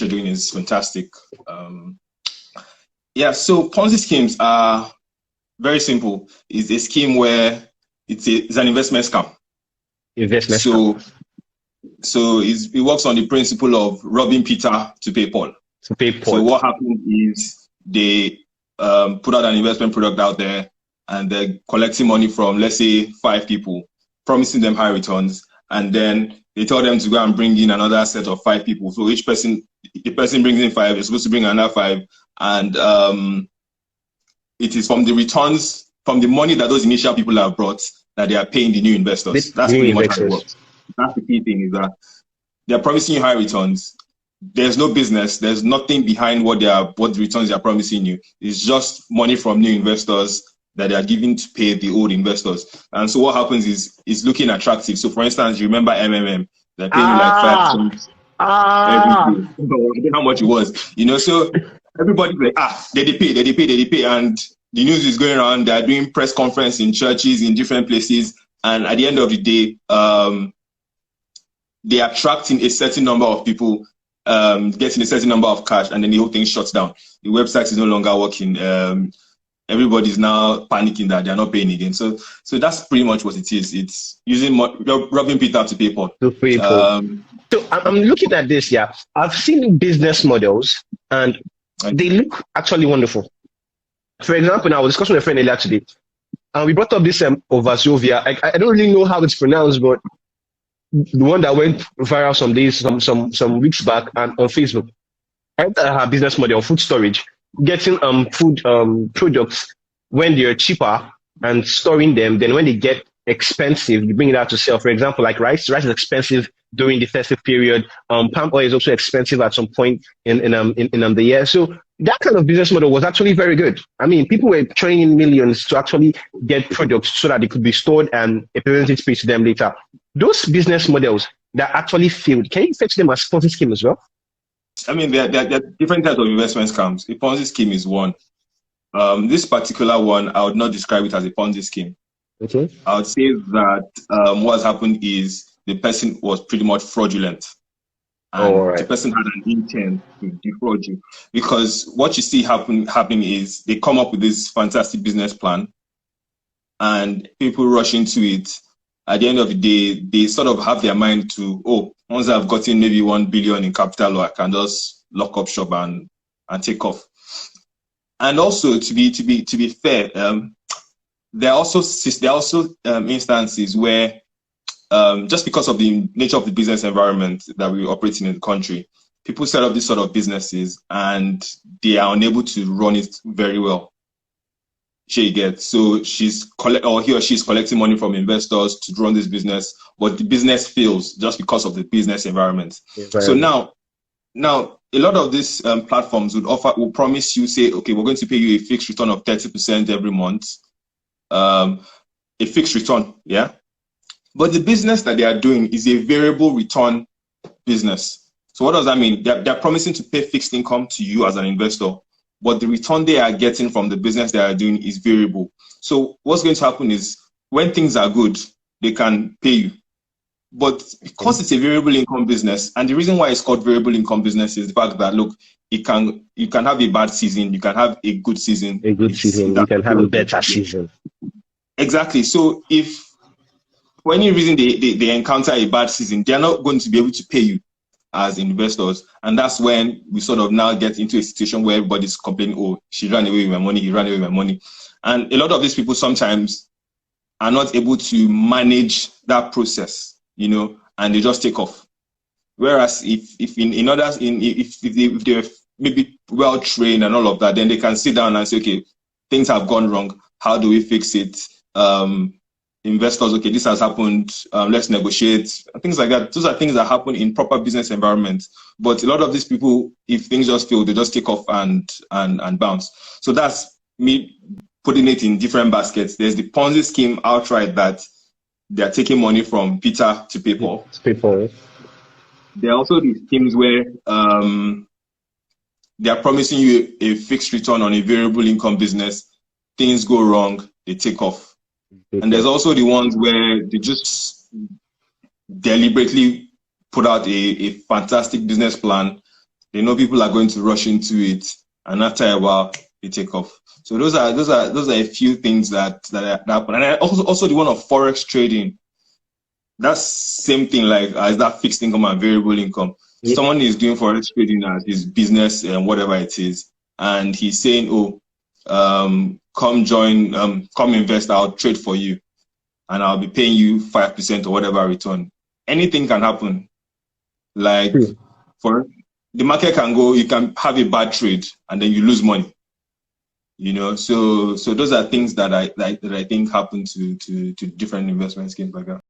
what you're doing is fantastic. Yeah, so Ponzi schemes are very simple. It's a scheme where it's an investment scam. So it works on the principle of robbing Peter to pay Paul. So what happens is they put out an investment product out there, and they're collecting money from, let's say, 5 people, promising them high returns, and then they tell them to go and bring in another set of 5 people. So each person, the person brings in 5, they're supposed to bring another 5, and it is from the returns, from the money that those initial people have brought, that they are paying the new investors. That's pretty much how it works. That's the key thing, is that they're promising you high returns. There's no business. There's nothing behind what the returns they are promising you. It's just money from new investors that they are giving to pay the old investors. And so what happens is it's looking attractive. So for instance, you remember MMM? They're paying you like 5 cents every day. I don't know how much it was. You know, so everybody's like, they pay. And the news is going around. They're doing press conference in churches, in different places. And at the end of the day, they're attracting a certain number of people, getting a certain number of cash, and then the whole thing shuts down. The website is no longer working. Everybody's now panicking that they're not paying again. So that's pretty much what it is. It's using robbing Peter to pay Paul. So I'm looking at this. Yeah, I've seen business models, and they look actually wonderful. For example, I was discussing with a friend earlier today, and we brought up this Ovazovia. I don't really know how it's pronounced, but the one that went viral some weeks back and on Facebook. Her business model, food storage, getting food products when they're cheaper and storing them. Then when they get expensive, you bring it out to sell. For example, like rice. Rice is expensive during the festive period. Palm oil is also expensive at some point in the year. So that kind of business model was actually very good. I mean, people were throwing in millions to actually get products so that they could be stored and a representative pays to them later. Those business models that actually failed, can you fetch them as Ponzi scheme as well? I mean, there are different types of investment scams. A Ponzi scheme is one. This particular one, I would not describe it as a Ponzi scheme. Okay. I would say that what's happened is the person was pretty much fraudulent. And the person had an intent to defraud you. Because what you see happening is they come up with this fantastic business plan, and people rush into it. At the end of the day, they sort of have their mind to, once I've gotten maybe 1 billion in capital, I can just lock up shop and take off. And also, to be fair, there are also instances where, just because of the nature of the business environment that we operate in the country, people set up these sort of businesses and they are unable to run it very well. So he or she is collecting money from investors to run this business, but the business fails just because of the business environment. So now a lot of these platforms will promise you, say, okay, we're going to pay you a fixed return of 30% every month, a fixed return, yeah. But the business that they are doing is a variable return business. So what does that mean? They're promising to pay fixed income to you as an investor, but the return they are getting from the business they are doing is variable. So what's going to happen is when things are good, they can pay you. But because it's a variable income business, and the reason why it's called variable income business is the fact that, look, you can have a bad season, you can have a good season. You can have a better season. Exactly. So if for any reason they encounter a bad season, they're not going to be able to pay you as investors. And that's when we sort of now get into a situation where everybody's complaining, she ran away with my money, he ran away with my money. And a lot of these people sometimes are not able to manage that process, and they just take off. Whereas if they're maybe well trained and all of that, then they can sit down and say, okay, things have gone wrong. How do we fix it? Investors, okay, this has happened, let's negotiate, things like that. Those are things that happen in proper business environments. But a lot of these people, if things just fail, they just take off and bounce. So that's me putting it in different baskets. There's the Ponzi scheme outright that they're taking money from Peter to pay Paul. There are also these schemes where they are promising you a fixed return on a variable income business. Things go wrong, they take off. And there's also the ones where they just deliberately put out a fantastic business plan, They know people are going to rush into it, and after a while, they take off. So those are a few things that happen. And also the one of forex trading. That's same thing like as that fixed income and variable income. Yeah. Someone is doing forex trading as his business and whatever it is, and he's saying, "Oh, come join, come invest. I'll trade for you, and I'll be paying you 5% or whatever return." Anything can happen. Like for the market can go, you can have a bad trade and then you lose money. You know, so those are things that I think happen to different investment schemes like that.